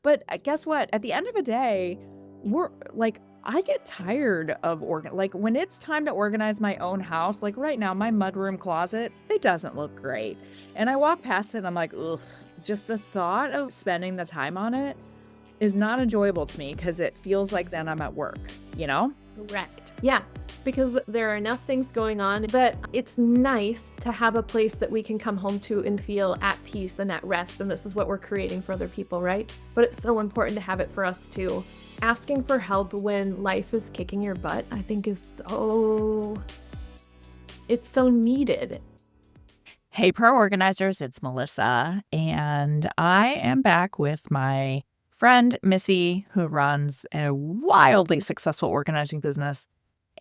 But guess what? At the end of the day, we're like, I get tired of like when it's time to organize my own house, like right now, my mudroom closet, it doesn't look great. And I walk past it and I'm like, ugh, just the thought of spending the time on it is not enjoyable to me because it feels like then I'm at work, you know? Correct. Yeah, because there are enough things going on that it's nice to have a place that we can come home to and feel at peace and at rest. And this is what we're creating for other people, right? But it's so important to have it for us too. Asking for help when life is kicking your butt, I think it's so needed. Hey, pro organizers, it's Melissa, and I am back with my friend Missy, who runs a wildly successful organizing business.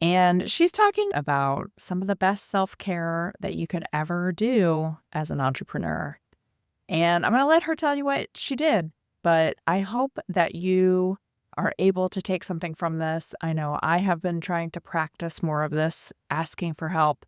And she's talking about some of the best self care that you could ever do as an entrepreneur. And I'm going to let her tell you what she did, but I hope that you are able to take something from this. I know I have been trying to practice more of this, asking for help,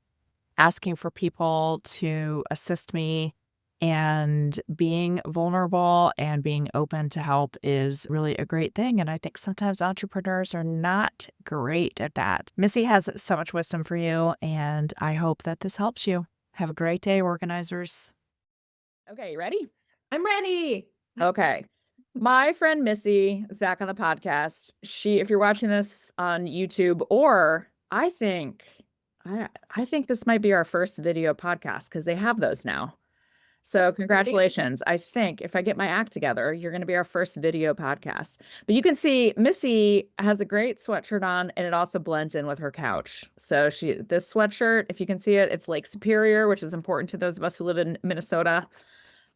asking for people to assist me, and being vulnerable and being open to help is really a great thing. And I think sometimes entrepreneurs are not great at that. Missy has so much wisdom for you, and I hope that this helps you. Have a great day, organizers. Okay, you ready? I'm ready. Okay. My friend Missy is back on the podcast. If you're watching this on YouTube, or I think this might be our first video podcast because they have those now. So congratulations. I think if I get my act together, you're going to be our first video podcast. But you can see Missy has a great sweatshirt on and it also blends in with her couch. So this sweatshirt, if you can see it, it's Lake Superior, which is important to those of us who live in Minnesota.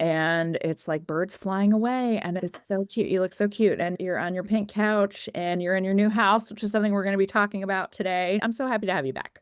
And it's like birds flying away and it's so cute. You look so cute and you're on your pink couch and you're in your new house, which is something we're going to be talking about today. I'm so happy to have you back.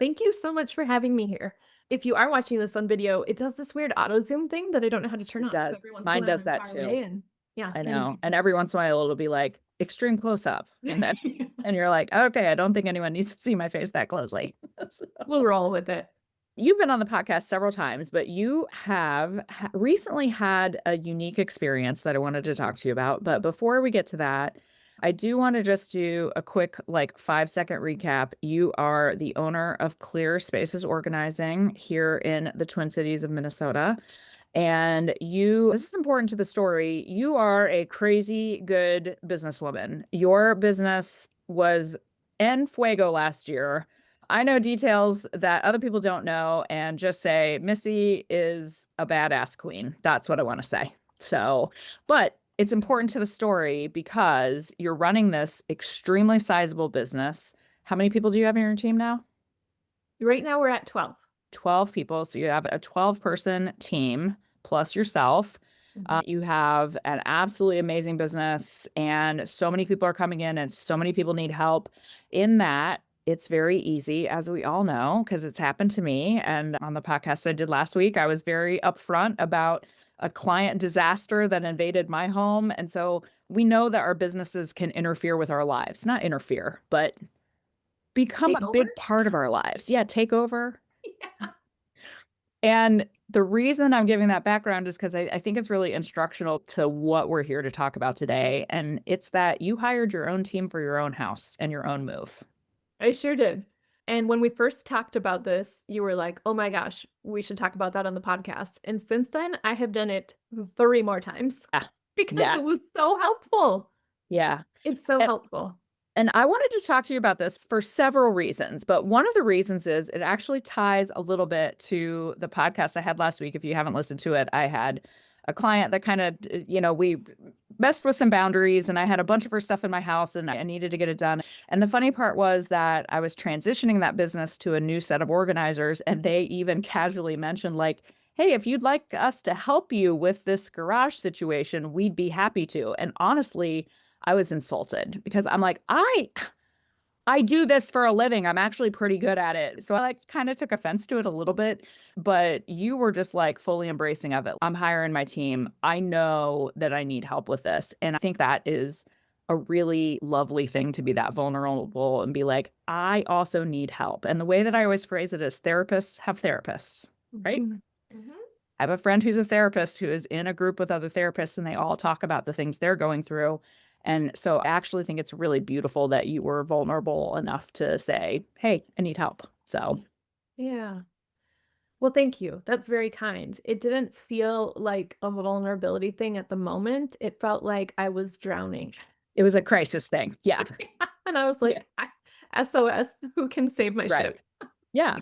Thank you so much for having me here. If you are watching this on video, it does this weird auto zoom thing that I don't know how to turn It off. So does. every once in a Mine while does I'm that far too. away and yeah, I know. anyway. And every once in a while it'll be like extreme close up. And you're like, okay, I don't think anyone needs to see my face that closely. So, We'll roll with it. you've been on the podcast several times, but you have recently had a unique experience that I wanted to talk to you about. But before we get to that, I do want to just do a quick, like 5-second recap. You are the owner of Clear Spaces Organizing here in the Twin Cities of Minnesota. And this is important to the story. You are a crazy good businesswoman. Your business was en fuego last year. I know details that other people don't know, and just say Missy is a badass queen. That's what I want to say. So, but it's important to the story because you're running this extremely sizable business. How many people do you have in your team now? Right now we're at 12. 12 people. So you have a 12-person team plus yourself. You have an absolutely amazing business, and so many people are coming in, and so many people need help. In that, it's very easy, as we all know, because it's happened to me. And on the podcast I did last week, I was very upfront about a client disaster that invaded my home. And so we know that our businesses can interfere with our lives, not interfere, but become Take a over? big part of our lives. Yeah, take over. Yeah. And the reason I'm giving that background is because I think it's really instructional to what we're here to talk about today. And it's that you hired your own team for your own house and your own move. I sure did. And when we first talked about this, you were like, oh my gosh, we should talk about that on the podcast. And since then, I have done it 3 more times Ah, because yeah. it was so helpful. Yeah. It's so And, helpful. and I wanted to talk to you about this for several reasons. But one of the reasons is it actually ties a little bit to the podcast I had last week. If you haven't listened to it, I had a client that kind of, we messed with some boundaries and I had a bunch of her stuff in my house and I needed to get it done. And the funny part was that I was transitioning that business to a new set of organizers. And they even casually mentioned, like, hey, if you'd like us to help you with this garage situation, we'd be happy to. And honestly, I was insulted because I'm like, I do this for a living. I'm actually pretty good at it. So I like kind of took offense to it a little bit, but you were just like fully embracing of it. I'm hiring my team. I know that I need help with this. And I think that is a really lovely thing to be that vulnerable and be like, I also need help. And the way that I always phrase it is therapists have therapists, right? Mhm. Mhm. I have a friend who's a therapist who is in a group with other therapists, and they all talk about the things they're going through. And so I actually think it's really beautiful that you were vulnerable enough to say, hey, I need help. So Yeah. Well, thank you. That's very kind. It didn't feel like a vulnerability thing at the moment. It felt like I was drowning. it was a crisis thing. Yeah. And I was Yeah. like, SOS, who can save my Right. ship? Yeah.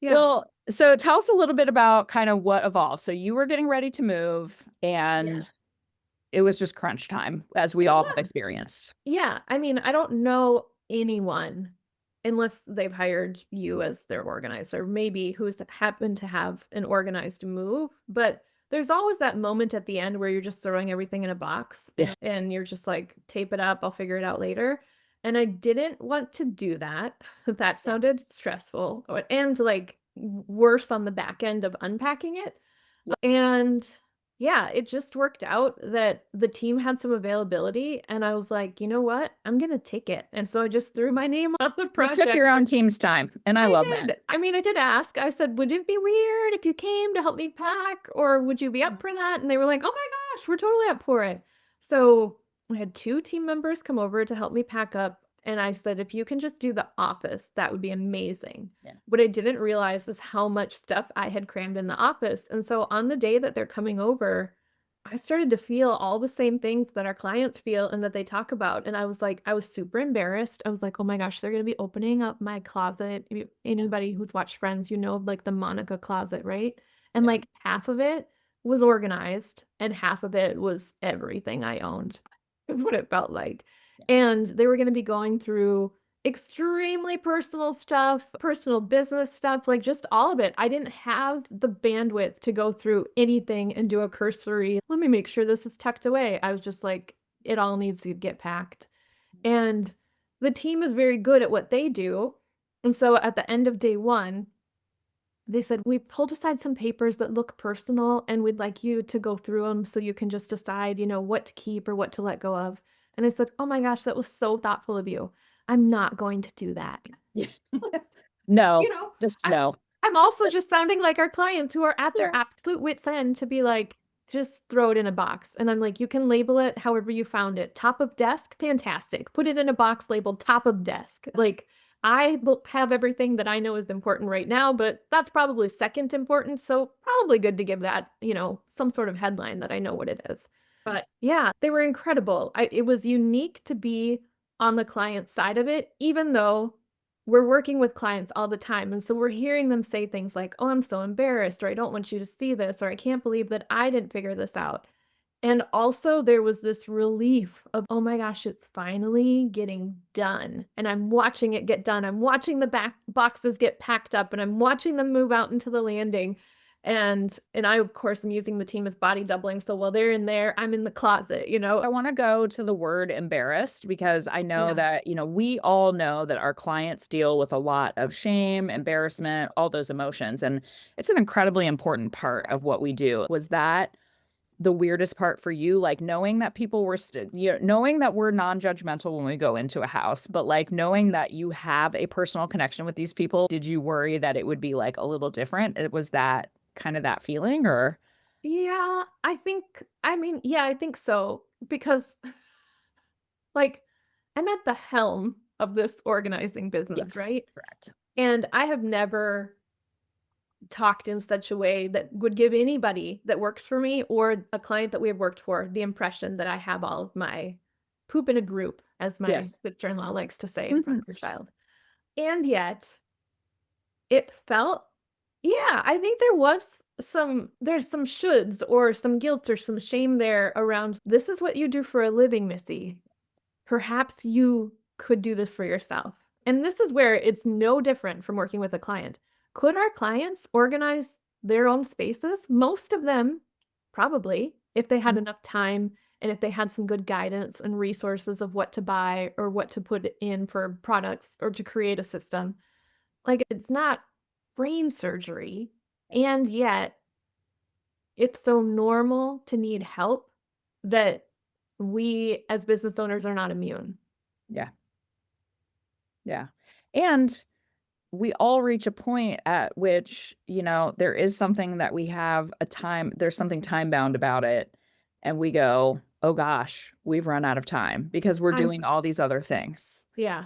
Yeah. Well, so tell us a little bit about kind of what evolved. So you were getting ready to move, and Yes. it was just crunch time, as we It all have was. experienced. Yeah, I mean, I don't know anyone unless they've hired you as their organizer, maybe who's happened to have an organized move, but there's always that moment at the end where you're just throwing everything in a box Yeah. and you're just like, tape it up, I'll figure it out later. And I didn't want to do that. That Yeah. sounded stressful and like worse on the back end of unpacking it. Yeah. And yeah, it just worked out that the team had some availability, and I was like, "You know what? I'm gonna take it." And so I just threw my name on the You took project. your own team's time, and I I love that. did. I mean, I did ask. I said, "Would it be weird if you came to help me pack, or would you be up for that?" And they were like, "Oh my gosh, we're totally up for it." So I had 2 team members come over to help me pack up, and I said, "If you can just do the office, that would be amazing." Yeah. What I didn't realize is how much stuff I had crammed in the office, and so on the day that they're coming over, I started to feel all the same things that our clients feel and that they talk about, and I was like I was super embarrassed. I was like, "Oh my gosh, they're gonna be opening up my closet." Anybody who's watched Friends, you know, like, the Monica closet, right? And, Yeah. like, half of it was organized and half of it was everything I owned, is what it felt like. Yeah. And they were gonna be going through extremely personal stuff, personal business stuff, like, just all of it. I didn't have the bandwidth to go through anything and do a cursory, "Let me make sure this is tucked away." I was just like, "It all needs to get packed." And the team is very good at what they do, and so at the end of day 1, they said, "We pulled aside some papers that look personal, and we'd like you to go through them so you can just decide, you know, what to keep or what to let go of." And I said, "Oh my gosh, that was so thoughtful of you. I'm not going to do that." Yeah. You No, know, just I'm no. I'm also just sounding like our clients who are at their Yeah. absolute wit's end to be like, "Just throw it in a box." And I'm like, "You can label it however you found it. Top of desk, fantastic. Put it in a box labeled top of desk." Like, I will have everything that I know is important right now, but that's probably second important, so probably good to give that, you know, some sort of headline that I know what it is. But yeah, they were incredible. It was unique to be on the client side of it, even though we're working with clients all the time, and so we're hearing them say things like, "Oh, I'm so embarrassed," or "I don't want you to see this," or "I can't believe that I didn't figure this out." And also there was this relief of, "Oh my gosh, it's finally getting done, and I'm watching it get done. I'm watching the back boxes get packed up, and I'm watching them move out into the landing." And I, of course, am using the team as body doubling, so while they're in there, I'm in the closet, you know? I wanna go to the word embarrassed because I know Yeah. that, we all know that our clients deal with a lot of shame, embarrassment, all those emotions, and it's an incredibly important part of what we do. Was that the weirdest part for you? Like, knowing that people were knowing that we're non-judgmental when we go into a house, but, like, knowing that you have a personal connection with these people, did you worry that it would be, like, a little different? Was that kind of that feeling, or Yeah, I mean, yeah, I think so, because, like, I'm at the helm of this organizing business, Yes, right? correct. And I have never talked in such a way that would give anybody that works for me or a client that we have worked for the impression that I have all of my poop in a group, as my Yes. sister-in-law likes to say in front Mhm. of her child. And yet, it felt yeah, I think there's some shoulds or some guilt or some shame there around, "This is what you do for a living, Missy. Perhaps you could do this for yourself." And this is where it's no different from working with a client. Could our clients organize their own spaces? Most of them, probably, if they had enough time and if they had some good guidance and resources of what to buy or what to put in for products or to create a system. Like, it's not brain surgery, and yet it's so normal to need help that we as business owners are not immune. Yeah, yeah. And we all reach a point at which, there is something that we have there's something time bound about it. And we go, oh gosh, we've run out of time because we're I'm doing all these other things. Yeah,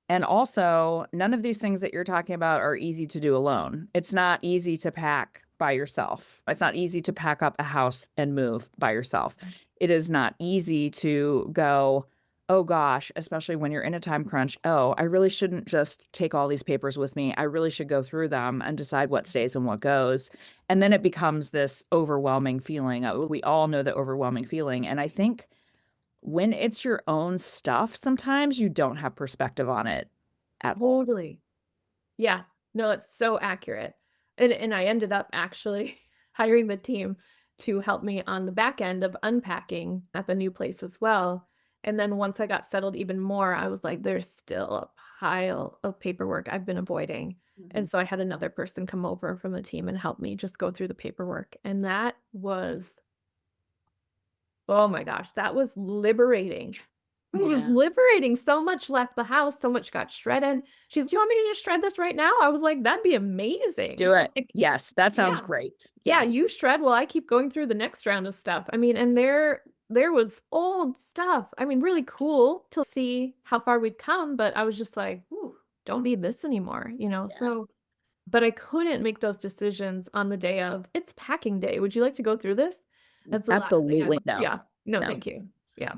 And also, none of these things that you're talking about are easy to do alone. It's not easy to pack by yourself. It's not easy to pack up a house and move by yourself. It is not easy to go, oh gosh, especially when you're in a time crunch. Oh, I really shouldn't just take all these papers with me. I really should go through them and decide what stays and what goes. And then it becomes this overwhelming feeling. We all know the overwhelming feeling. And I think when it's your own stuff, sometimes you don't have perspective on it at all. totally. Yeah. No, it's so accurate. And I ended up actually hiring the team to help me on the back end of unpacking at the new place as well. And then once I got settled even more, I was like, there's still a pile of paperwork I've been avoiding. Mhm. And so I had another person come over from the team and help me just go through the paperwork. And that was, oh my gosh, that was liberating. It was Yeah. liberating. So much left the house, so much got shredded. She's, "Do you want me to just shred this right now?" I was like, "That'd be amazing." Do it. Like, Yes, that sounds yeah. great. Yeah, Yeah. you shred while I keep going through the next round of stuff. I mean, and there was old stuff. I mean, really cool to see how far we'd come, but I was just like, "Ooh, don't need this anymore," you know? Yeah. So but I couldn't make those decisions on the day of, "It's packing day. Would you like to go through this?" That's the last thing I Absolutely would no. yeah. No, No. thank you. Yeah.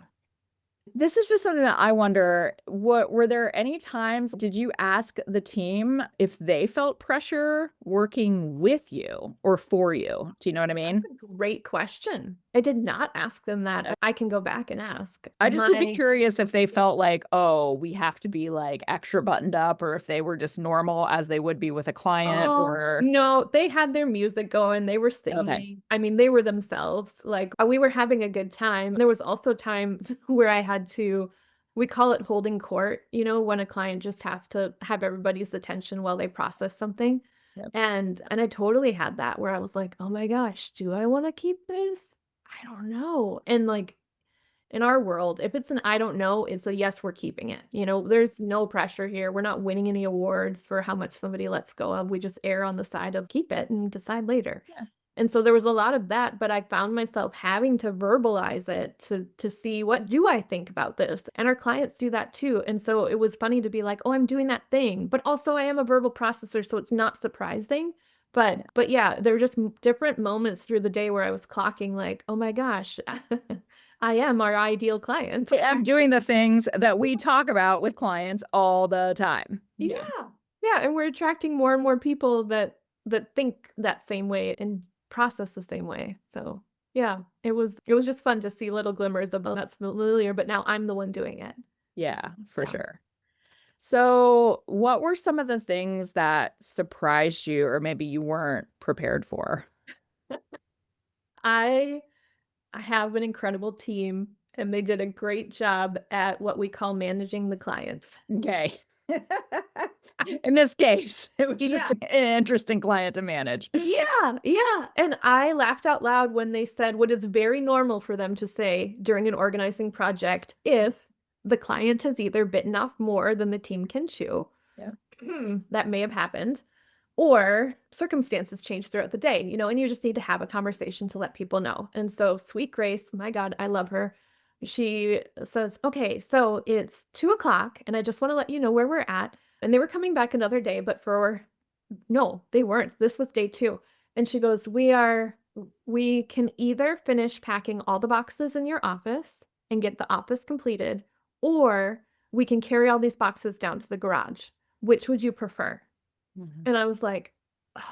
This is just something that I wonder, what were there any times did you ask the team if they felt pressure working with you or for you? Do you know what I That's mean? a great question. I did not ask them that. I can go back and ask. I just would be curious if they felt like, "Oh, we have to be, like, extra buttoned up," or if they were just normal as they would be with a client Oh, or no, they had their music going, they were okay. singing. I mean, they were themselves, like, we were having a good time. There was also times where I had to we call it holding court, when a client just has to have everybody's attention while they process something. Yep. And I totally had that where I was like, "Oh my gosh, do I wanna keep this? I don't know." And, like, in our world, if it's an I don't know, it's a yes, we're keeping it. There's no pressure here. We're not winning any awards for how much somebody lets go of. We just err on the side of keep it and decide later. Yeah. And so there was a lot of that, but I found myself having to verbalize it to see what do I think about this? And our clients do that too. And so it was funny to be like, "Oh, I'm doing that thing." But also I am a verbal processor, so it's not surprising. But yeah, there were just different moments through the day where I was clocking like, "Oh my gosh, I am our ideal client." I'm doing the things that we talk about with clients all the time. Yeah. Yeah. Yeah, and we're attracting more and more people that think that same way and process the same way. So, yeah, it was just fun to see little glimmers of, "Oh, that's familiar, but now I'm the one doing it." Yeah, for Yeah. sure. So, what were some of the things that surprised you or maybe you weren't prepared for? I I have an incredible team, and they did a great job at what we call managing the clients. Okay. In this case, it was just Yeah. an interesting client to manage. Yeah, yeah, and I laughed out loud when they said what is very normal for them to say during an organizing project if the client has either bitten off more than the team can chew, Yeah. that may have happened, or circumstances change throughout the day, and you just need to have a conversation to let people know. And so, Sweet Grace, my God, I love her. She says, "Okay, so it's 2 o'clock, and I just want to let you know where we're at." And they were coming back another day, but for no, they weren't. This was day 2. And she goes, we can either finish packing all the boxes in your office and get the office completed, or we can carry all these boxes down to the garage. Which would you prefer?" Mhm. And I was like, "Ugh."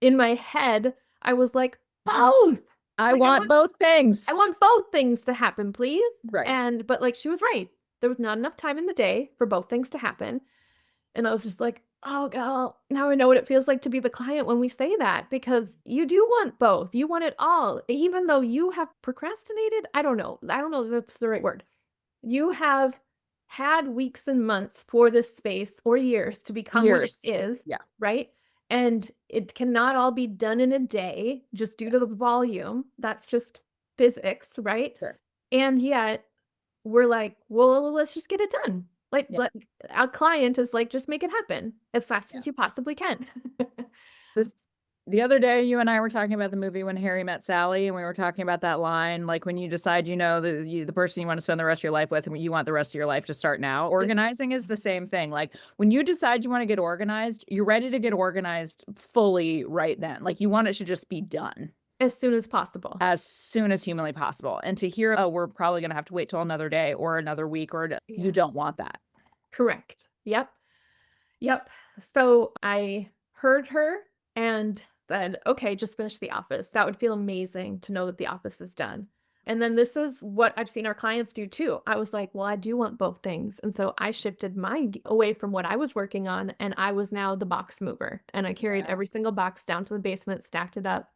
In my head, I was like, "Both." I Like, want both I things. want both things to happen, please." Right. But like she was right. There was not enough time in the day for both things to happen. And I was just like, "Oh, girl, now I know what it feels like to be the client when we say that because you do want both. You want it all. Even though you have procrastinated, I don't know. I don't know if that's the right word. You have had weeks and months for this space or years to become what it Years. is, Yeah. right? And it cannot all be done in a day just due to the volume. That's just physics, right? Sure. And yet we're like, well, let's just get it done. Like, Yeah. let a client is like, just make it happen as fast Yeah. as you possibly can. This the other day, you and I were talking about the movie When Harry Met Sally, and we were talking about that line, like when you decide, the person you want to spend the rest of your life with, and you want the rest of your life to start now. Yeah. Organizing is the same thing. Like when you decide you want to get organized, you're ready to get organized fully right then. Like you want it to just be done As soon as possible. as soon as humanly possible. And to hear, oh, we're probably going to have to wait till another day or another week, you Yeah. don't want that. Correct. Yep. Yep. So I heard her and said, okay, just finish the office. That would feel amazing to know that the office is done. And then this is what I've seen our clients do too. I was like, well, I do want both things. And so I shifted away from what I was working on, and I was now the box mover. And I carried Yeah. every single box down to the basement, stacked it up,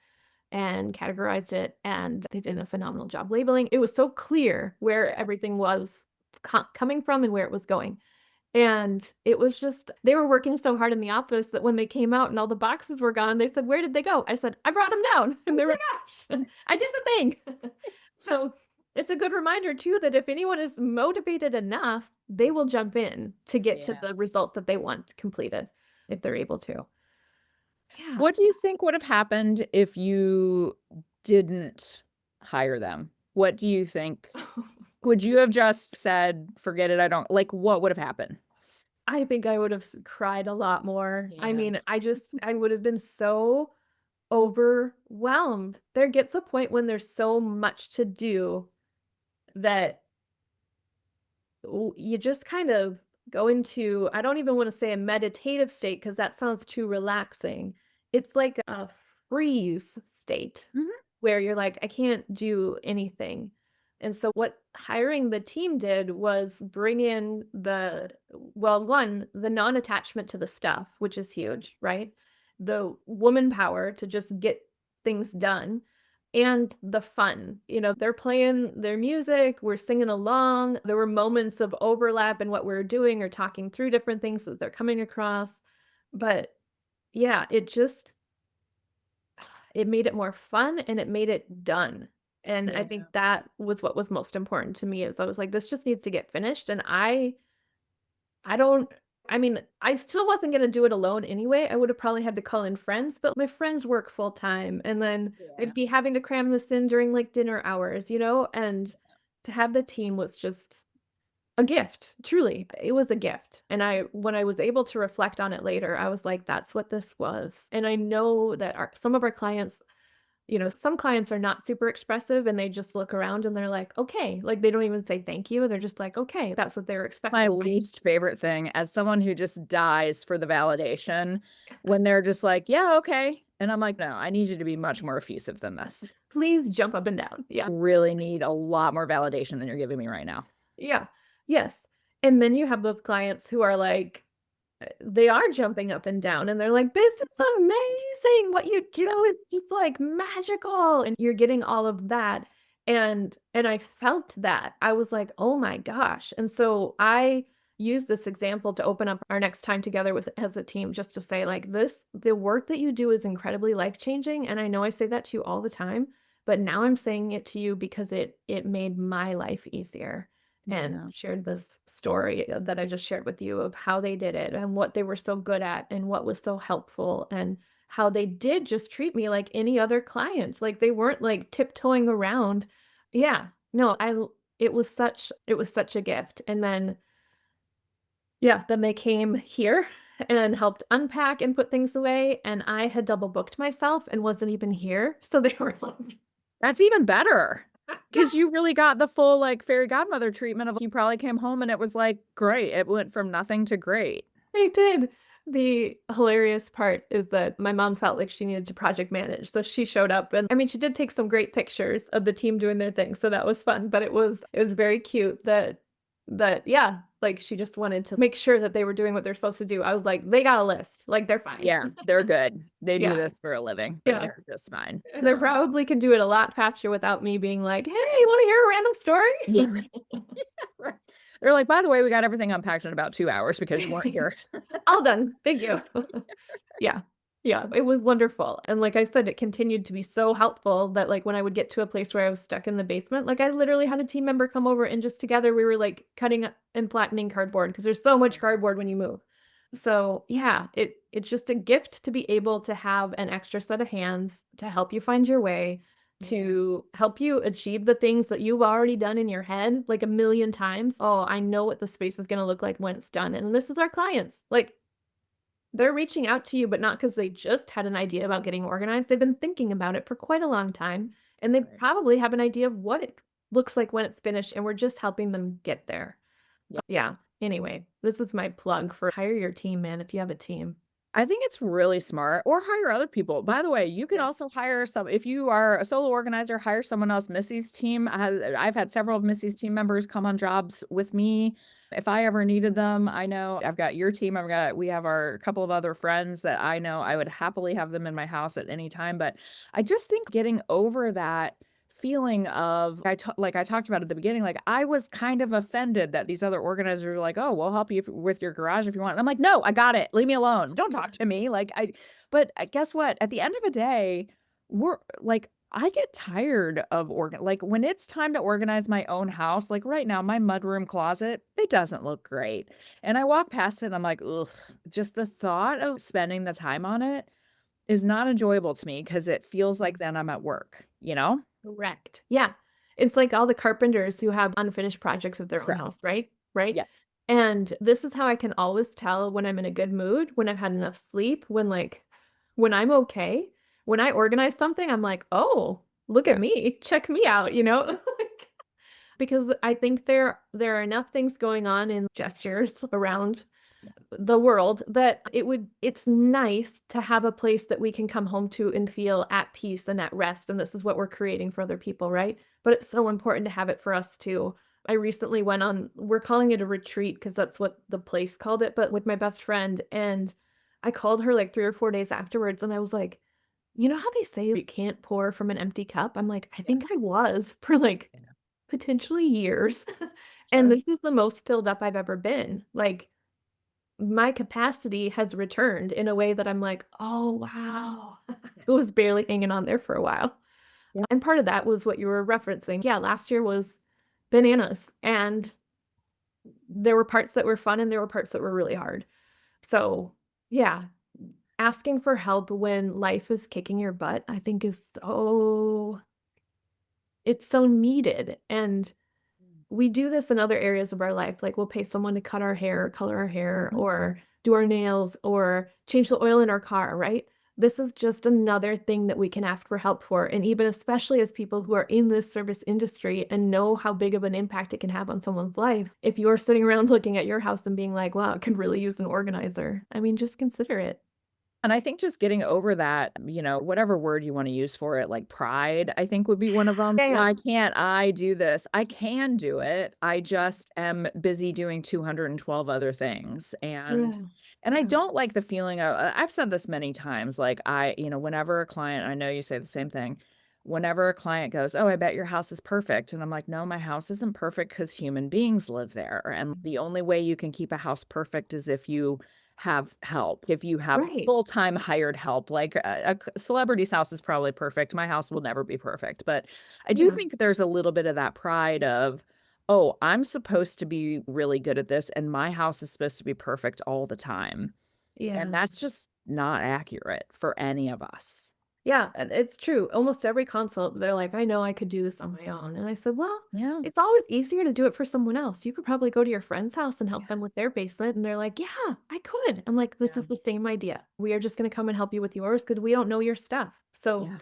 and categorized it. And they did a phenomenal job labeling. It was so clear where Yeah. everything was coming from and where it was going. And it was just they were working so hard in the office that when they came out and all the boxes were gone, they said, "Where did they go?" I said, "I brought them down." And they were like, "Gosh, I did the thing." So, it's a good reminder too that if anyone is motivated enough, they will jump in to get to Yeah. the result that they want completed if they're able to. Yeah. What do you think would have happened if you didn't hire them? What do you think? Would you have just said, "Forget it, I don't," like, what would have happened? I think I would have cried a lot more. I Yeah. mean, I would have been so overwhelmed. There gets a point when there's so much to do that you just kind of go into, I don't even want to say a meditative state because that sounds too relaxing. It's like a freeze state Mhm. where you're like, I can't do anything. And so what hiring the team did was bring in well, one, the non-attachment to the stuff, which is huge, right? The woman power to just get things done and the fun. They're playing their music, we're singing along. There were moments of overlap in what we're doing or talking through different things that they're coming across. But yeah, it made it more fun and it made it done. And I Yeah. think that was what was most important to me is I was like, this just needs to get finished. And I don't I mean, I still wasn't gonna do it alone anyway. I would have probably had to call in friends, but my friends work full time, and then Yeah. I'd be having to cram this in during, like, dinner hours, and to have the team was just a gift, truly. It was a gift, and when I was able to reflect on it later, I was like, "That's what this was." And I know that some of our clients, some clients are not super expressive, and they just look around and they're like, "Okay." Like, they don't even say thank you, they're just like, "Okay." That's what they're My expecting, right? least favorite thing as someone who just dies for the validation when they're just like, "Yeah, okay." And I'm like, "No, I need you to be much more effusive than this. Please jump up and down. Yeah. Really need a lot more validation than you're giving me right now." Yeah. Yes. And then you have those clients who are like, they are jumping up and down and they're like, "This is amazing. What you do is just like magical." And you're getting all of that. And I felt that. I was like, "Oh my gosh." And so I use this example to open up our next time together with as a team just to say like the work that you do is incredibly life-changing. And I know I say that to you all the time, but now I'm saying it to you because it made my life easier and Yeah. shared this story that I just shared with you of how they did it and what they were so good at and what was so helpful and how they did just treat me like any other client. Like they weren't like tiptoeing around. Yeah. No, it was such a gift. And then yeah, then they came here and helped unpack and put things away and I had double booked myself and wasn't even here. So they were like, That's even better, because you really got the full, like, fairy godmother treatment of you probably came home and it was, like, great. It went from nothing to great. I did. The hilarious part is that my mom felt like she needed to project manage, so she showed up, and I mean, she did take some great pictures of the team doing their thing, so that was fun, but it was very cute that yeah, like, she just wanted to make sure that they were doing what they're supposed to do. I was like, "They got a list, like, they're fine." Yeah, they're good. They do Yeah, this for a living. yeah. They're just fine, And they so probably can do it a lot faster without me being like, "Hey, wanna hear a random yeah. story?" Right. They're like, "By the way, we got everything unpacked in about 2 hours because you weren't here." All done. Thank you. Yeah. Yeah, it was wonderful, and like I said, it continued to be so helpful that, like, when I would get to a place where I was stuck in the basement, like, I literally had a team member come over and just together we were, like, cutting and flattening cardboard because there's so much cardboard when you move. So, yeah, it's just a gift to be able to have an extra set of hands to help you find your way, Yeah. to help you achieve the things that you've already done in your head, like, a million times. "Oh, I know what the space is gonna look like when it's done," and this is our clients. Like, they're reaching out to you, but not because they just had an idea about getting organized. They've been thinking about it for quite a long time, and they Right. probably have an idea of what it looks like when it's finished, and we're just helping them get there. Yeah. Yeah. Anyway, this is my plug for hire your team, man, if you have a team. I think it's really smart or hire other people. By the way, you can Yeah. also hire some if you are a solo organizer, hire someone else. Missy's team has I've had several of Missy's team members come on jobs with me. If I ever needed them, I know I've got your team. We have our couple of other friends that I know I would happily have them in my house at any time. But I just think getting over that feeling of like I talked about at the beginning, like I was kind of offended that these other organizers are like, "Oh, we'll help you with your garage if you want." And I'm like, "No, I got it. Leave me alone. Don't talk to me." But guess what? At the end of the day, we're like I get tired of like when it's time to organize my own house, like right now, my mudroom closet, it doesn't look great. And I walk past it and I'm like, ugh, just the thought of spending the time on it is not enjoyable to me because it feels like then I'm at work, you know? Correct. Yeah. It's like all the carpenters who have unfinished projects of their own Correct. house, right? Right? Yes. And this is how I can always tell when I'm in a good mood, when I've had enough sleep, when I'm okay. When I organize something, I'm like, "Oh, look at Yeah. me. Check me out," you know? Because I think there are enough things going on in gestures around the world that it's nice to have a place that we can come home to and feel at peace and at rest, and this is what we're creating for other people, right? But it's so important to have it for us too. I recently went on we're calling it a retreat because that's what the place called it, but with my best friend, and I called her, like, 3 or 4 days afterwards, and I was like, "You know how they say you can't pour from an empty cup?" I'm like, "I Yeah. think I was for, like, Yeah. potentially years." And Sure. this is the most filled up I've ever been. Like, my capacity has returned in a way that I'm like, "Oh, wow." Yeah. It was barely hanging on there for a while. Yeah. And part of that was what you were referencing. Yeah, last year was bananas, and there were parts that were fun and there were parts that were really hard. So, yeah, asking for help when life is kicking your butt, I think is it's so needed, and Mm. we do this in other areas of our life, like, we'll pay someone to cut our hair, or color our hair, Mhm. or do our nails, or change the oil in our car, right? This is just another thing that we can ask for help for, and even especially as people who are in this service industry and know how big of an impact it can have on someone's life. If you're sitting around looking at your house and being like, "Wow, I could really use an organizer," I mean, just consider it. And I think just getting over that, whatever word you wanna use for it, like pride, I think would be one of them. Yeah, yeah. "Why can't I do this?" I can do it. I just am busy doing 212 other things, and Yeah. and I Yeah. don't like the feeling of I've said this many times, like, whenever a client I know you say the same thing. Whenever a client goes, "Oh, I bet your house is perfect," and I'm like, "No, my house isn't perfect because human beings live there, and the only way you can keep a house perfect is if you have help. If you have Right. full-time hired help, like a celebrity's house is probably perfect. My house will never be perfect. But I do Yeah. think there's a little bit of that pride of, oh, I'm supposed to be really good at this, and my house is supposed to be perfect all the time. And Yeah. that's just not accurate for any of us. Yeah, and it's true. Almost every consult, they're like, "I know I could do this on my own." And I said, "Well, Yeah. it's always easier to do it for someone else. You could probably go to your friend's house and help Yeah. them with their basement." And they're like, "Yeah, I could." I'm like, "This Yeah. is the same idea. We are just going to come and help you with yours because we don't know your stuff." So Yeah.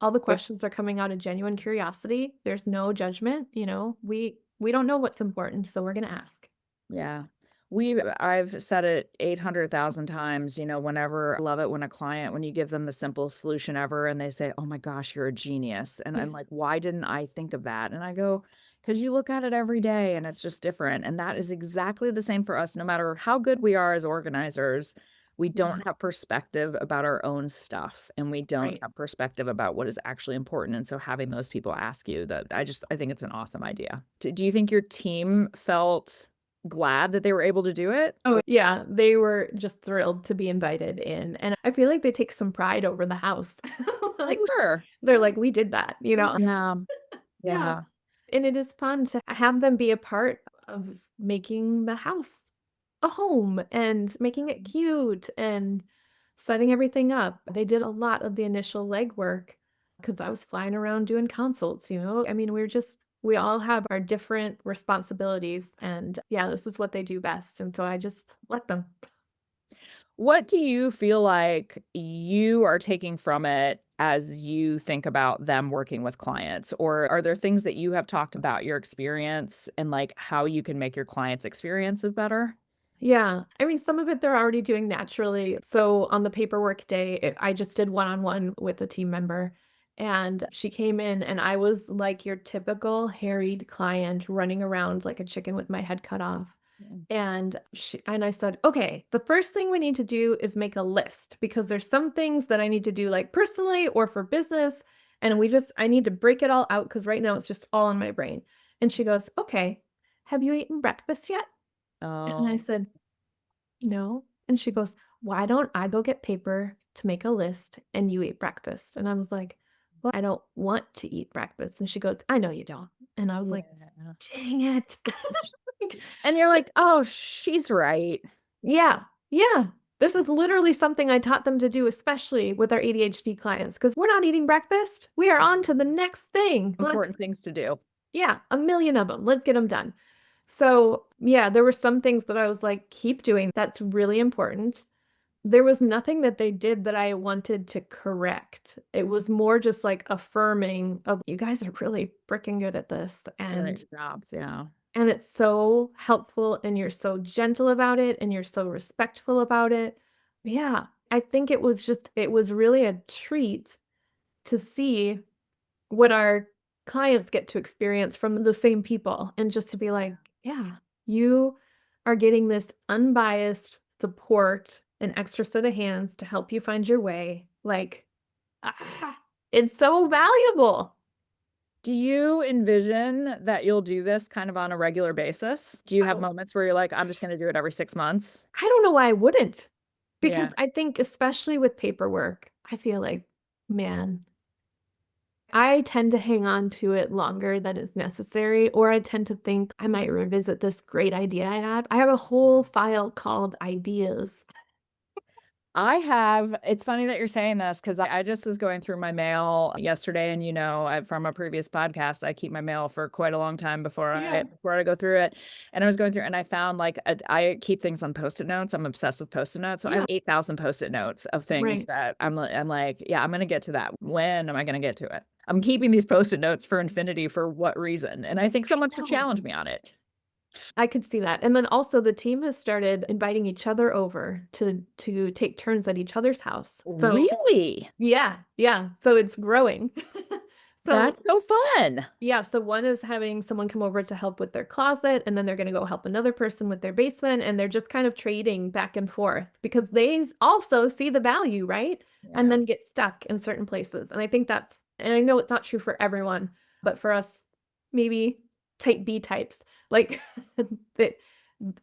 all the But questions are coming out of genuine curiosity. There's no judgment. We don't know what's important, so we're going to ask. yeah. I've said it 800,000 times, whenever I love it when you give them the simplest solution ever and they say, "Oh my gosh, you're a genius." And I'm like, "Why didn't I think of that?" And I go, "'Cause you look at it every day and it's just different." And that is exactly the same for us. No matter how good we are as organizers, we Yeah, don't have perspective about our own stuff and we don't right. have perspective about what is actually important. And so having those people ask you that I think it's an awesome idea. Do you think your team felt glad that they were able to do it? Oh, yeah, they were just thrilled to be invited in, and I feel like they take some pride over the house. Like, Oh, sure. they're like, "We did that," you know? Yeah. Yeah, Yeah. and it is fun to have them be a part of making the house a home and making it cute and setting everything up. They did a lot of the initial legwork because I was flying around doing consults, you know? I mean, we all have our different responsibilities, and yeah, this is what they do best, and so I just let them. What do you feel like you are taking from it as you think about them working with clients? Or are there things that you have talked about your experience and, like, how you can make your clients' experiences better? Yeah. I mean, some of it they're already doing naturally. So on the paperwork day, I just did one-on-one with a team member, and she came in, and I was like your typical harried client running around like a chicken with my head cut off. Mm. And I said, "Okay, the first thing we need to do is make a list because there's some things that I need to do like personally or for business, and I need to break it all out because right now it's just all in my brain." And she goes, "Okay, have you eaten breakfast yet?" And I Oh, said, "No." And she goes, "Why don't I go get paper to make a list and you eat breakfast?" And I was like, "Well, I don't want to eat breakfast." And she goes, "I know you don't." And I was like, yeah. "Dang it." And you're like, "Oh, she's right." Yeah, yeah. This is literally something I taught them to do, especially with our ADHD clients, because 'cause we're not eating breakfast. We are on to the next thing. Let's Important things to do. Yeah, a million of them. Let's get them done. So, yeah, there were some things that I was like, "Keep doing. That's really important." There was nothing that they did that I wanted to correct. It was more just, like, affirming of, "You guys are really freaking good at this," Great jobs, yeah. and it's so helpful, and you're so gentle about it, and you're so respectful about it. Yeah, I think it was really a treat to see what our clients get to experience from the same people, and just to be like, "Yeah, you are getting this unbiased support, an extra set of hands to help you find your way." Like, it's so valuable. Do you envision that you'll do this kind of on a regular basis? Do you have Oh, moments where you're like, "I'm just gonna do it every 6 months?" I don't know why I wouldn't, because Yeah. I think especially with paperwork, I feel like, man, I tend to hang on to it longer than is necessary, or I tend to think I might revisit this great idea I had. I have a whole file called ideas. I have it's funny that you're saying this 'cause I just was going through my mail yesterday and, from a previous podcast, I keep my mail for quite a long time Yeah. before I go through it, and I was going through and I found, like, I keep things on Post-it notes, I'm obsessed with Post-it notes, so I have Yeah. 8,000 Post-it notes of things Right. that I'm like, "Yeah, I'm gonna get to that. When am I gonna get to it?" I'm keeping these Post-it notes for infinity for what reason? And I think someone should No. challenge me on it. I could see that, and then also the team has started inviting each other over to take turns at each other's house. So Really? yeah, yeah, so it's growing. So That's so fun. yeah, so one is having someone come over to help with their closet, and then they're gonna go help another person with their basement, and they're just kind of trading back and forth because also see the value, right? And Yeah. then get stuck in certain places. And I think and I know it's not true for everyone, but for us, maybe type B types, like that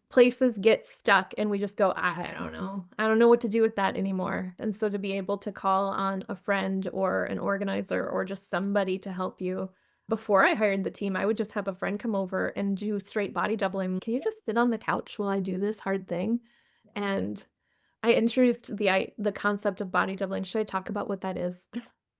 places get stuck and we just go, I don't know. I don't know what to do with that anymore. And so to be able to call on a friend or an organizer or just somebody to help you. Before I hired the team, I would just have a friend come over and do straight body doubling. Can you just sit on the couch while I do this hard thing? And I introduced the concept of body doubling. Should I talk about what that is?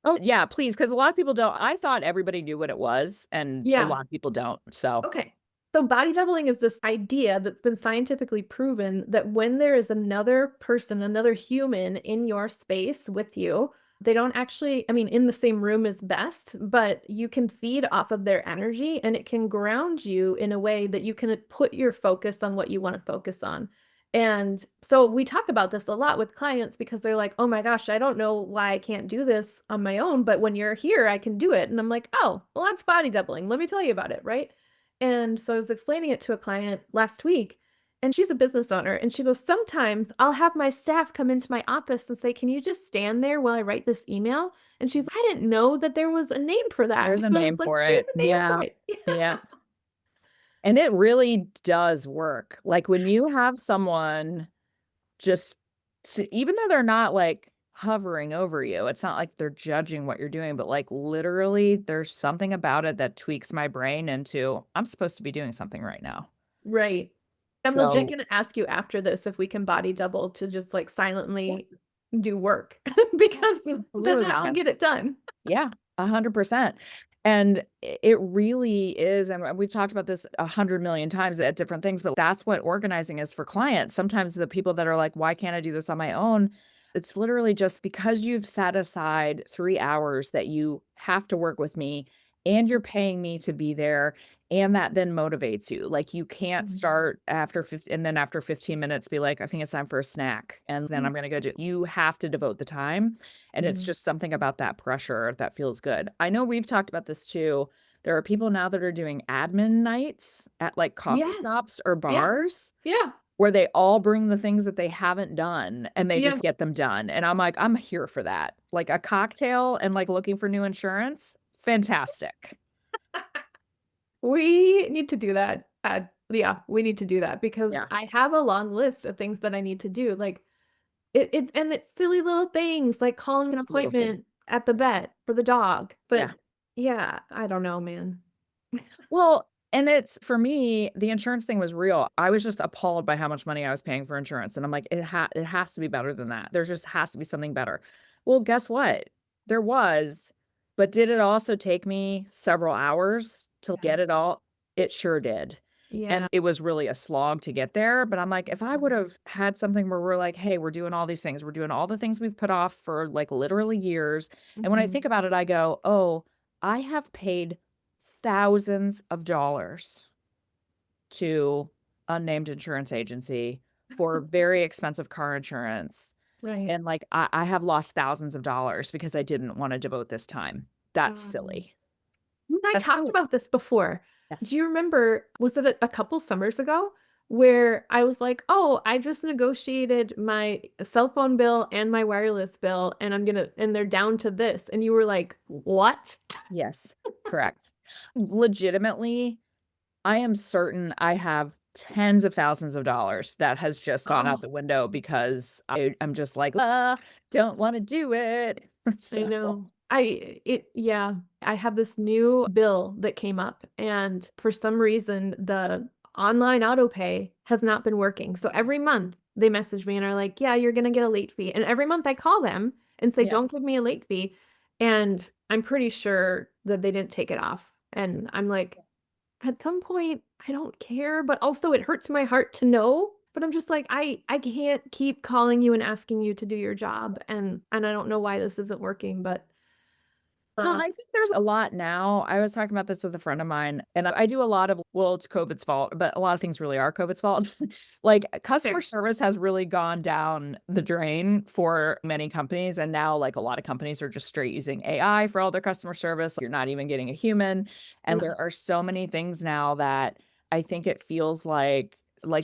Oh, yeah, please, because a lot of people don't I thought everybody knew what it was, and a Yeah. lot of people don't, so Okay. So body doubling is this idea that's been scientifically proven that when there is another person, another human in your space with you, they don't actually, I mean, in the same room is best, but you can feed off of their energy and it can ground you in a way that you can put your focus on what you want to focus on. And so we talk about this a lot with clients because they're like, "Oh my gosh, I don't know why I can't do this on my own, but when you're here, I can do it." And I'm like, "Oh, well, that's body doubling. Let me tell you about it." Right. And so I was explaining it to a client last week, and she's a business owner, and she goes, "Sometimes I'll have my staff come into my office and say, 'Can you just stand there while I write this email?'" And she's, "I didn't know that there was a name for that." there's a And I was name like, for "There's it. a name for Yeah. it." Yeah. And it really does work. Like, when you have someone just even though they're not, like, hovering over you, it's not like they're judging what you're doing, but, like, literally, there's something about it that tweaks my brain into, "I'm supposed to be doing something right now." Right. I'm legit So gonna ask you after this if we can body double to just, like, yeah, silently do work yeah, because that's absolutely, how I man. get it done. Yeah, 100%. And it really is, and we've talked about this 100 million times at different things, but that's what organizing is for clients. Sometimes the people that are like, "Why can't I do this on my own?" It's literally just because you've set aside 3 hours that you have to work with me, and you're paying me to be there, and that then motivates you. Like, you can't Mhm. start after 15 and then after 15 minutes be like, "I think it's time for a snack," and then I'm gonna go do you have to devote the time, and it's Mhm. just something about that pressure that feels good. I know we've talked about this too. There are people now that are doing admin nights at, like, coffee Yes. shops or Yeah. bars Yeah. where they all bring the things that they haven't done, and they Yeah. just get them done, and I'm like, "I'm here for that." Like, a cocktail and, like, looking for new insurance? Fantastic. We need to do that. Yeah, we need to do that because Yeah. I have a long list of things that I need to do, like, it's silly little things, like calling an Just little things. appointment at the vet for the dog, Yeah. but yeah, I don't know, man. Well, and it's for me, the insurance thing was real. I was just appalled by how much money I was paying for insurance, and I'm like, it has to be better than that. There just has to be something better." Well, guess what? There was, but did it also take me several hours to Yeah. get it all? It sure did. Yeah. And it was really a slog to get there, but I'm like, if I would have had something where we're like, "Hey, we're doing all these things. We're doing all the things we've put off for, like, literally years." And when I Mhm. think about it, I go, "Oh, I have paid thousands of dollars to unnamed insurance agency for very expensive car insurance, Right. and, like, I have lost thousands of dollars because I didn't wanna devote this time. That's Um, silly. you and I That's talked silly. about this before. Yes. Do you remember, was it a couple summers ago where I was like, "Oh, I just negotiated my cell phone bill and my wireless bill, and and they're down to this." And you were like, "What?" Yes. Correct. Legitimately, I am certain I have tens of thousands of dollars that has just gone out Oh. the window because I'm just like, don't wanna do it." I So know. Yeah, I have this new bill that came up, and for some reason, the online auto pay has not been working. So every month they message me and are like, "Yeah, you're gonna get a late fee." And every month I call them and say, yeah. "Don't give me a late fee." And I'm pretty sure that they didn't take it off. And I'm like, at some point, I don't care, but also it hurts my heart to know. But I'm just like, I can't keep calling you and asking you to do your job, and I don't know why this isn't working, but Well, uh, I think there's a lot now. I was talking about this with a friend of mine, and I do a lot of well, it's COVID's fault, but a lot of things really are COVID's fault. Like, customer fair. service has really gone down the drain for many companies, and now, like, a lot of companies are just straight using AI for all their customer service. You're not even getting a human, and Mhm. there are so many things now that I think it feels like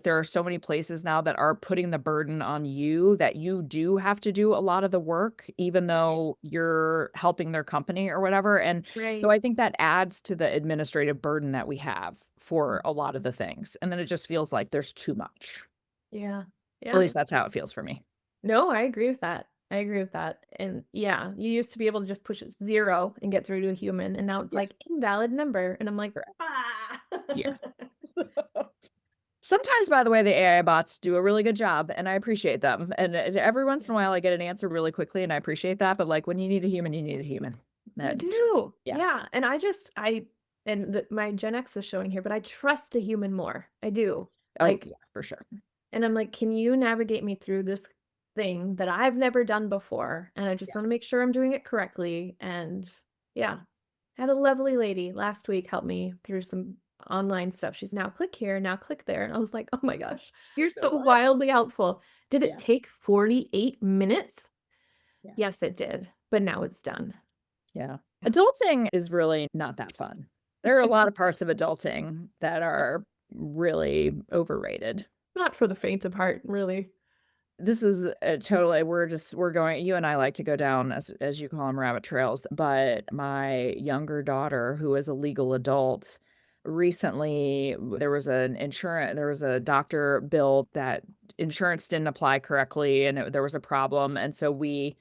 there are so many places now that are putting the burden on you that you do have to do a lot of the work even though you're helping their company or whatever, and so Right. I think that adds to the administrative burden that we have for a lot of the things, and then it just feels like there's too much. Yeah. At Yeah. least that's how it feels for me. No, I agree with that. I agree with that. And yeah, you used to be able to just push 0 and get through to a human, and now it's Yeah, like invalid number, and I'm like, correct. "Ah." Yeah. Sometimes, by the way, the AI bots do a really good job, and I appreciate them, and every once in a while, I get an answer really quickly, and I appreciate that, but, like, when you need a human, you need a human, You and do. yeah. Yeah, and my Gen X is showing here, but I trust a human more. I do. Oh, Like, yeah, for sure. and I'm like, "Can you navigate me through this thing that I've never done before? And I just Yeah. wanna make sure I'm doing it correctly." And yeah, had a lovely lady last week help me through some online stuff. She's, "Now click here, now click there." And I was like, "Oh my gosh, you're So so what? wildly helpful." Did it Yeah, take 48 minutes? yeah, Yes, it did, but now it's done. yeah. Yeah. Adulting is really not that fun. There are a lot of parts of adulting that are really overrated. Not for the faint of heart, really. This is a totally we're going you and I like to go down as you call them rabbit trails, but my younger daughter, who is a legal adult, recently there was a doctor bill that insurance didn't apply correctly and there was a problem. And so we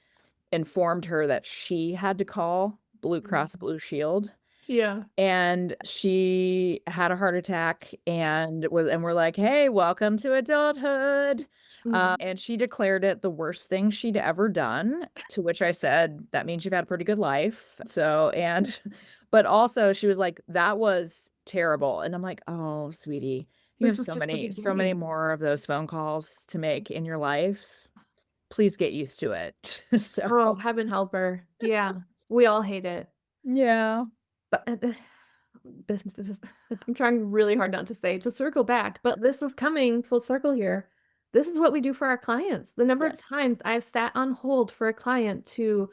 informed her that she had to call Blue Cross Mhm. Blue Shield. Yeah. And she had a heart attack and we're like, "Hey, welcome to adulthood." Mhm. And she declared it the worst thing she'd ever done, to which I said, "That means you've had a pretty good life." So, and but also she was like, "That was terrible." And I'm like, "Oh, sweetie, you This have is just the so many beginning. more of those phone calls to make in your life. Please get used to it." So, Oh, heaven help her. Yeah. We all hate it. yeah. But, this is I'm trying really hard not to say to circle back, but this is coming full circle here. This is what we do for our clients. The number of Yes. times I've sat on hold for a client to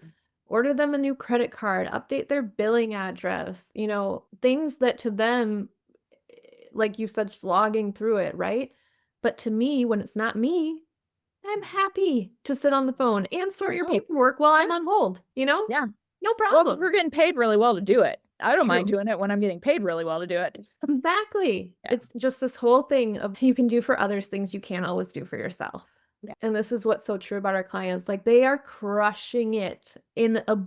order them a new credit card, update their billing address, things that to them, like you said, slogging through it, right? But to me, when it's not me, I'm happy to sit on the phone and sort your Oh, paperwork while I'm yeah, on hold, yeah. No Well, because 'cause problem. we're getting paid really well to do it. I don't mind True. doing it when I'm getting paid really well to do it. Exactly. Yeah, It's just this whole thing of you can do for others things you can't always do for yourself. yeah, And this is what's so true about our clients. Like they are crushing it in a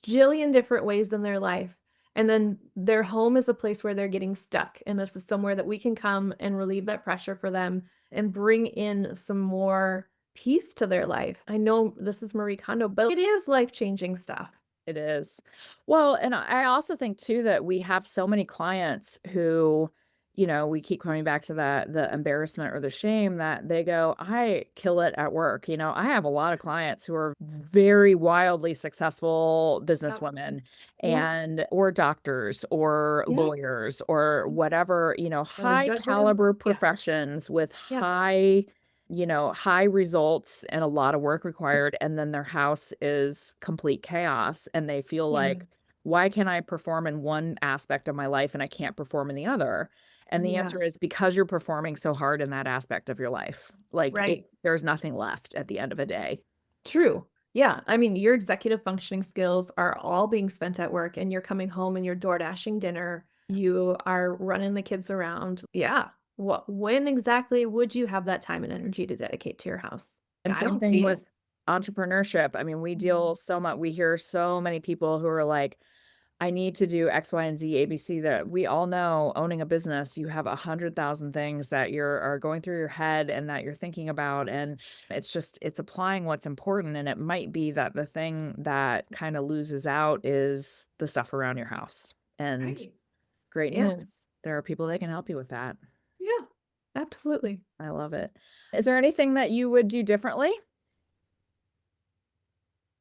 jillion different ways in their life. And then their home is a place where they're getting stuck. And this is somewhere that we can come and relieve that pressure for them and bring in some more peace to their life. I know this is Marie Kondo, but it is life changing stuff. it is. Well, and I also think too that we have so many clients who, we keep coming back to that the embarrassment or the shame that they go, "I kill it at work." I have a lot of clients who are very wildly successful Yep. businesswomen Yeah. or doctors or Yeah. lawyers or whatever, Or high judges. caliber Yeah. professions with Yeah. high results and a lot of work required, and then their house is complete chaos, and they feel Yeah. like, "Why can I perform in one aspect of my life and I can't perform in the other?" And the Yeah. answer is because you're performing so hard in that aspect of your life. Like, Right. there's nothing left at the end of a day. True. Yeah. I mean, your executive functioning skills are all being spent at work, and you're coming home and you're door dashing dinner. You are running the kids around. Yeah. When exactly would you have that time and energy to dedicate to your house? And I same don't thing see it. with entrepreneurship. I mean, Mhm. we hear so many people who are like, "I need to do X, Y, and Z, ABC," that we all know owning a business, you have 100,000 things that are going through your head and that you're thinking about, and it's applying what's important, and it might be that the thing that kinda loses out is the stuff around your house, and Right. great Yeah. news, there are people that can help you with that. Yeah. Absolutely. I love it. Is there anything that you would do differently?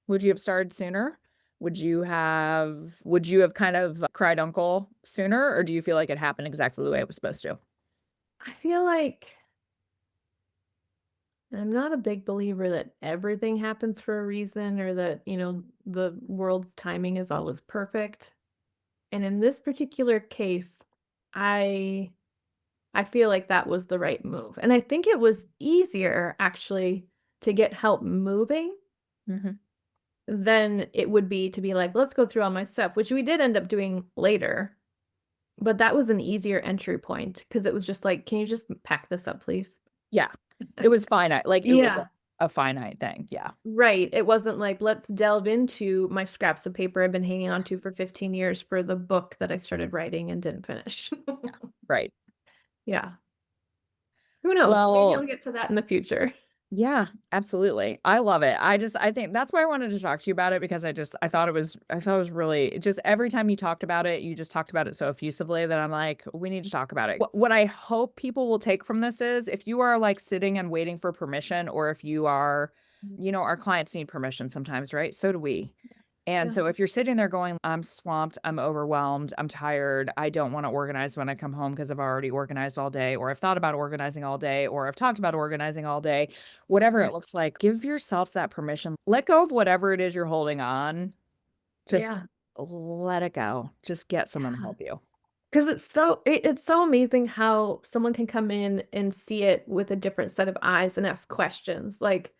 Would you have started sooner? Would you have kind of cried uncle sooner, or do you feel like it happened exactly the way it was supposed to? I feel like I'm not a big believer that everything happens for a reason or that, the world's timing is always perfect. And in this particular case, I I feel like that was the right move. And I think it was easier actually to get help moving Mhm. than it would be to be like, let's go through all my stuff, which we did end up doing later. But that was an easier entry point because it was just like, can you just pack this up, please? Yeah. It was finite, like, it was Yeah. a finite thing, yeah. Right. It wasn't like, let's delve into my scraps of paper I've been hanging on to for 15 years for the book that I started writing and didn't finish. Yeah, right. Yeah. Who knows? Maybe Well, I'll get to that in the future. yeah, absolutely. I love it. I think that's why I wanted to talk to you about it because I thought it was really just every time you talked about it, you just talked about it so effusively that I'm like, "We need to talk about it." What I hope people will take from this is if you are, like, sitting and waiting for permission or if you are Mm. our clients need permission sometimes, right? So do we. And Yeah. so if you're sitting there going, "I'm swamped, I'm overwhelmed, I'm tired, I don't wanna organize when I come home because 'cause I've already organized all day," or "I've thought about organizing all day," or "I've talked about organizing all day," whatever Yeah. it looks like, give yourself that permission. Let go of whatever it is you're holding on. Just Yeah. let it go. Just get someone to Yeah. help you. 'Cause it's so amazing how someone can come in and see it with a different set of eyes and ask questions. Like,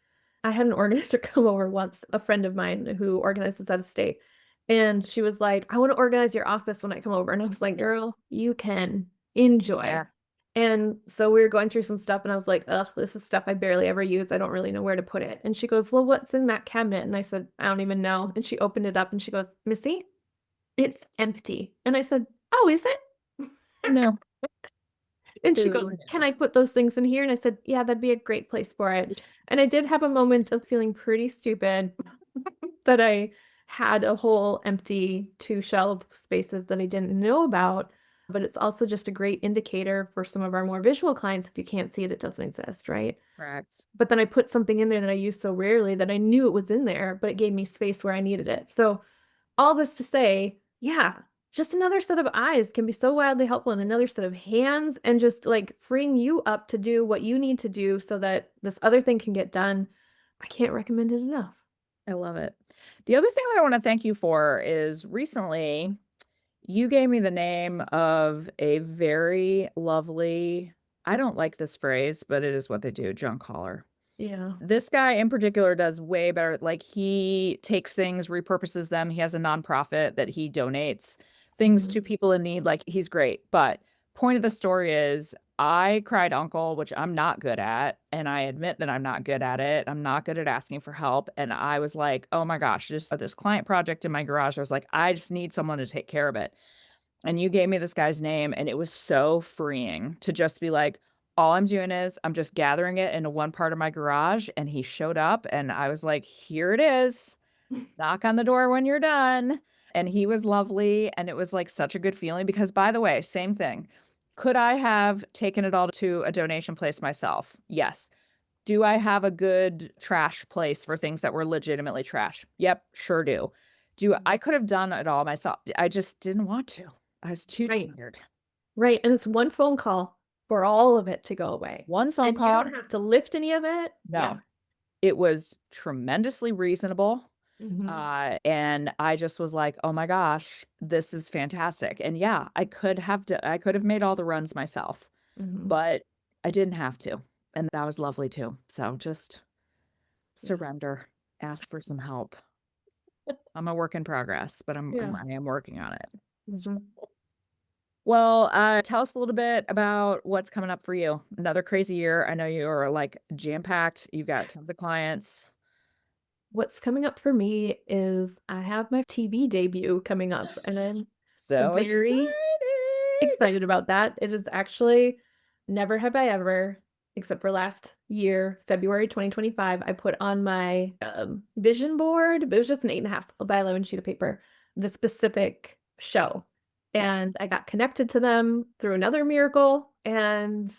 I had an organizer come over once, a friend of mine who organizes out of state, And she was like, "I wanna organize your office when I come over." And I was like, "Girl, you can. Enjoy." Yeah. And so we were going through some stuff, and I was like, "Ugh, this is stuff I barely ever use. I don't really know where to put it." And she goes, "Well, what's in that cabinet?" And I said, "I don't even know." And she opened it up and she goes, "Missy, it's empty." And I said, "Oh, is it?" Who knew? And she Who goes, "Can knew? I put those things in here?" And I said, "Yeah, that'd be a great place for it." And I did have a moment of feeling pretty stupid that I had a whole empty 2 shelf spaces that I didn't know about, but it's also just a great indicator for some of our more visual clients if you can't see it, it doesn't exist, right? Correct. But then I put something in there that I use so rarely that I knew it was in there, but it gave me space where I needed it. So all this to say, yeah, just another set of eyes can be so wildly helpful and another set of hands and just like freeing you up to do what you need to do so that this other thing can get done. I can't recommend it enough. I love it. The other thing that I wanna thank you for is recently, you gave me the name of a very lovely, I don't like this phrase, but it is what they do, junk hauler. Yeah. This guy in particular does way better, like, he takes things, repurposes them, he has a nonprofit that he donates things Mhm. to people in need, like, he's great, but point of the story is, I cried uncle, which I'm not good at, and I admit that I'm not good at it, I'm not good at asking for help, and I was like, "Oh my gosh," just this client project in my garage, I was like, "I just need someone to take care of it." And you gave me this guy's name, and it was so freeing to just be like, all I'm doing is I'm just gathering it into one part of my garage, and he showed up, and I was like, "Here it is. Knock on the door when you're done." And he was lovely, and it was, like, such a good feeling because, by the way, same thing. Could I have taken it all to a donation place myself? Yes. Do I have a good trash place for things that were legitimately trash? Yep, sure do. I could have done it all myself. I just didn't want to. I was too Right. tired. Right, and it's one phone call for all of it to go away, One phone and you call. don't have to lift any of it. No, Yeah. it was tremendously reasonable, Mhm. and I just was like, "Oh my gosh, this is fantastic." And yeah, I could have made all the runs myself, Mhm. but I didn't have to, and that was lovely too. So just Yeah. surrender, ask for some help. I'm a work in progress, but Yeah. I am working on it. Mhm. Well, tell us a little bit about what's coming up for you. Another crazy year. I know you're like jam packed. You've got tons of clients. What's coming up for me is I have my TV debut coming up, and I'm So very excited. excited about that. It is actually never have I ever, except for last year, February 2025, I put on my, vision board, but it was just an 8.5 by 11 sheet of paper, the specific show, and I got connected to them through another miracle, and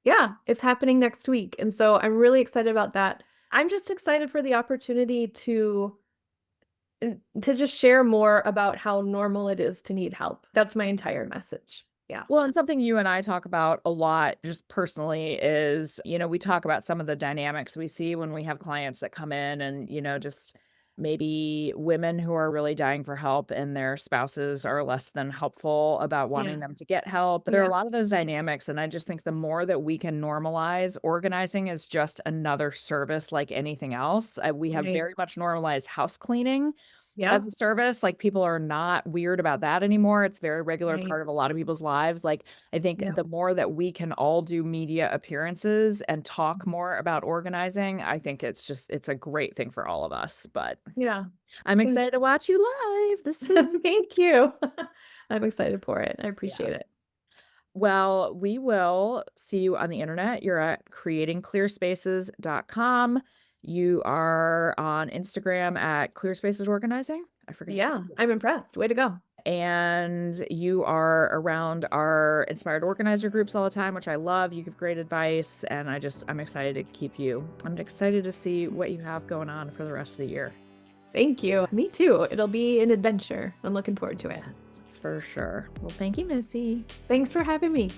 yeah, it's happening next week, and so I'm really excited about that. I'm just excited for the opportunity to just share more about how normal it is to need help. That's my entire message. Yeah. Well, and something you and I talk about a lot just personally is, we talk about some of the dynamics we see when we have clients that come in and, just maybe women who are really dying for help and their spouses are less than helpful about Yeah. wanting them to get help. There are a Yeah. lot of those dynamics. And I just think the more that we can normalize organizing is just another service like anything else. We have Right. very much normalized house cleaning Yeah. as a service, like, people are not weird about that anymore, it's a very regular Right. part of a lot of people's lives, like, I think Yeah. the more that we can all do media appearances and talk more about organizing, I think it's a great thing for all of us, but Yeah. I'm Thank excited to watch you live this week. thank you. I'm excited for it. I Yeah. appreciate it. Well, we will see you on the internet. You're at creatingclearspaces.com. You are on Instagram at Clear Spaces Organizing. I forget. Yeah. I'm impressed. Way to go. And you are around our inspired organizer groups all the time, which I love. You give great advice, and I'm excited to keep you. I'm excited to see what you have going on for the rest of the year. Thank you. Me too. It'll be an adventure. I'm looking forward to it. Yes, for sure. Well, thank you, Missy. Thanks for having me.